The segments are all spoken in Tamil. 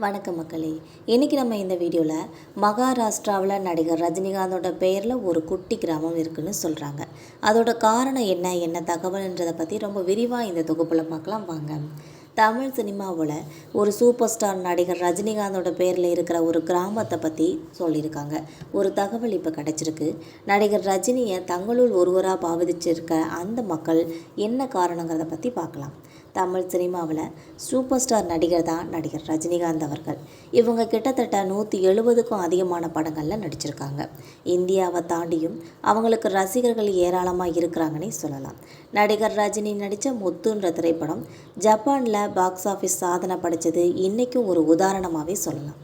வணக்கம் மக்களே. இன்றைக்கி நம்ம இந்த வீடியோவில் மகாராஷ்டிராவில் நடிகர் ரஜினிகாந்தோட பெயரில் ஒரு குட்டி கிராமம் இருக்குதுன்னு சொல்கிறாங்க. அதோட காரணம் என்ன தகவல்ன்றதை பற்றி ரொம்ப விரிவாக இந்த தொகுப்பில் பார்க்கலாம் வாங்க. தமிழ் சினிமாவில் ஒரு சூப்பர் ஸ்டார் நடிகர் ரஜினிகாந்தோட பேரில் இருக்கிற ஒரு கிராமத்தை பற்றி சொல்லியிருக்காங்க. ஒரு தகவல் இப்போ கிடச்சிருக்கு. நடிகர் ரஜினியை தங்களுள் ஒருவராக பாவிச்சிருக்க அந்த மக்கள் என்ன காரணங்கிறத பற்றி பார்க்கலாம். தமிழ் சினிமாவில் சூப்பர் ஸ்டார் நடிகர் தான் நடிகர் ரஜினிகாந்த் அவர்கள். இவங்க கிட்டத்தட்ட 170க்கும் அதிகமான படங்களில் நடிச்சிருக்காங்க. இந்தியாவை தாண்டியும் அவங்களுக்கு ரசிகர்கள் ஏராளமாக இருக்கிறாங்கன்னே சொல்லலாம். நடிகர் ரஜினி நடித்த முத்துன்ற திரைப்படம் ஜப்பானில் பாக்ஸ் ஆஃபீஸ் சாதனை படைத்தது இன்றைக்கும் ஒரு உதாரணமாகவே சொல்லலாம்.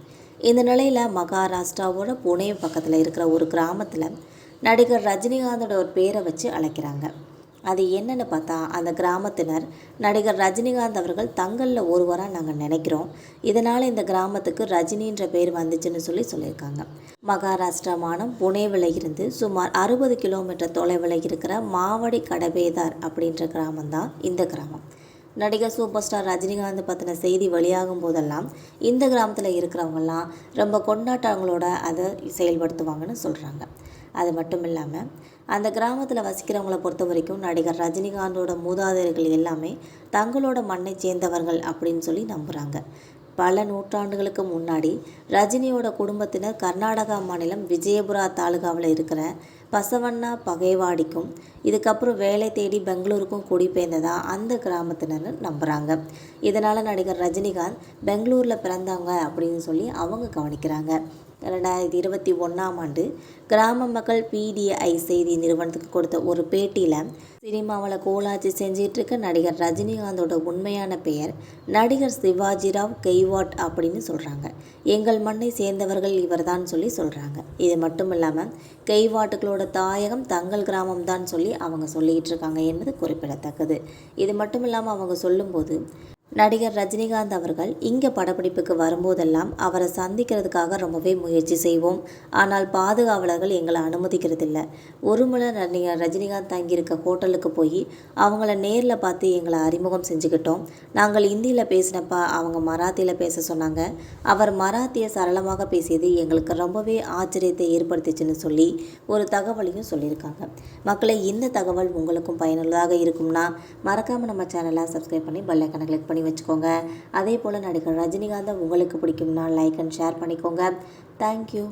இந்த நிலையில் மகாராஷ்டிராவோட புனே பக்கத்தில் இருக்கிற ஒரு கிராமத்தில் நடிகர் ரஜினிகாந்தோட ஒரு பேரை வச்சு அழைக்கிறாங்க. அது என்னென்னு பார்த்தா, அந்த கிராமத்தினர் நடிகர் ரஜினிகாந்த் அவர்கள் தங்களில் ஒருவராக நாங்கள் நினைக்கிறோம், இதனால் இந்த கிராமத்துக்கு ரஜினின்ற பேர் வந்துச்சுன்னு சொல்லியிருக்காங்க. மகாராஷ்டிரா மாநிலம் புனேவில் இருந்து சுமார் 60 கிலோமீட்டர் தொலைவில் இருக்கிற மாவடி கடபேதார் அப்படின்ற கிராமம்தான் இந்த கிராமம். நடிகர் சூப்பர் ஸ்டார் ரஜினிகாந்த் பற்றின செய்தி வெளியாகும் போதெல்லாம் இந்த கிராமத்தில் இருக்கிறவங்கெல்லாம் ரொம்ப கொண்டாட்டங்களோட அதை செயல்படுத்துவாங்கன்னு சொல்கிறாங்க. அது மட்டும் இல்லாமல் அந்த கிராமத்தில் வசிக்கிறவங்கள பொறுத்த வரைக்கும் நடிகர் ரஜினிகாந்தோட மூதாதையர்கள் எல்லாமே தங்களோட மண்ணை சேர்ந்தவர்கள் அப்படின்னு நம்புகிறாங்க. பல நூற்றாண்டுகளுக்கு முன்னாடி ரஜினியோட குடும்பத்தினர் கர்நாடகா மாநிலம் விஜயபுரா தாலுகாவில் இருக்கிற பசவண்ணா பகைவாடிக்கும் இதுக்கப்புறம் வேலை தேடி பெங்களூருக்கும் குடிபெயர்ந்ததாக அந்த கிராமத்தினர் நம்புகிறாங்க. இதனால் நடிகர் ரஜினிகாந்த் பெங்களூரில் பிறந்தாங்க அப்படின்னு அவங்க கவனிக்கிறாங்க. 2021ஆம் ஆண்டு கிராம மக்கள் PDI செய்தி நிறுவனத்துக்கு கொடுத்த ஒரு பேட்டியில் சினிமாவில் கோலாட்சி செஞ்சிட்ருக்க நடிகர் ரஜினிகாந்தோட உண்மையான பெயர் நடிகர் சிவாஜிராவ் கெய்வாட் அப்படின்னு சொல்கிறாங்க. எங்கள் மண்ணை சேர்ந்தவர்கள் இவர் தான் சொல்கிறாங்க. இது மட்டும் இல்லாமல் கெய்வாட்டுகளோட தாயகம் தங்கள் கிராமம் தான் அவங்க சொல்லிகிட்டு இருக்காங்க என்பது குறிப்பிடத்தக்கது. இது மட்டும் இல்லாமல் அவங்க சொல்லும்போது நடிகர் ரஜினிகாந்த் அவர்கள் இங்கே படப்பிடிப்புக்கு வரும்போதெல்லாம் அவரை சந்திக்கிறதுக்காக ரொம்பவே முயற்சி செய்வோம். ஆனால் பாதுகாவலர்கள் எங்களை அனுமதிக்கிறதில்ல. ஒரு முறை நடிகர் ரஜினிகாந்த் தங்கியிருக்க ஹோட்டலுக்கு போய் அவங்கள நேரில் பார்த்து எங்களை அறிமுகம் செஞ்சுக்கிட்டோம். நாங்கள் இந்தியில் பேசினப்ப அவங்க மராத்தியில் பேச சொன்னாங்க. அவர் மராத்தியை சரளமாக பேசியது எங்களுக்கு ரொம்பவே ஆச்சரியத்தை ஏற்படுத்திச்சுன்னு ஒரு தகவலையும் சொல்லியிருக்காங்க. மக்களை, இந்த தகவல் உங்களுக்கும் பயனுள்ளதாக இருக்கும்னா மறக்காமல் நம்ம சேனலை சப்ஸ்கிரைப் பண்ணி பெல் ஐகானை கிளிக் பண்ணி வச்சுக்கோங்க. அதே போல் நடிகர் ரஜினிகாந்தை உங்களுக்கு பிடிக்கும்னா லைக் அண்ட் ஷேர் பண்ணிக்கோங்க. தேங்க்யூ.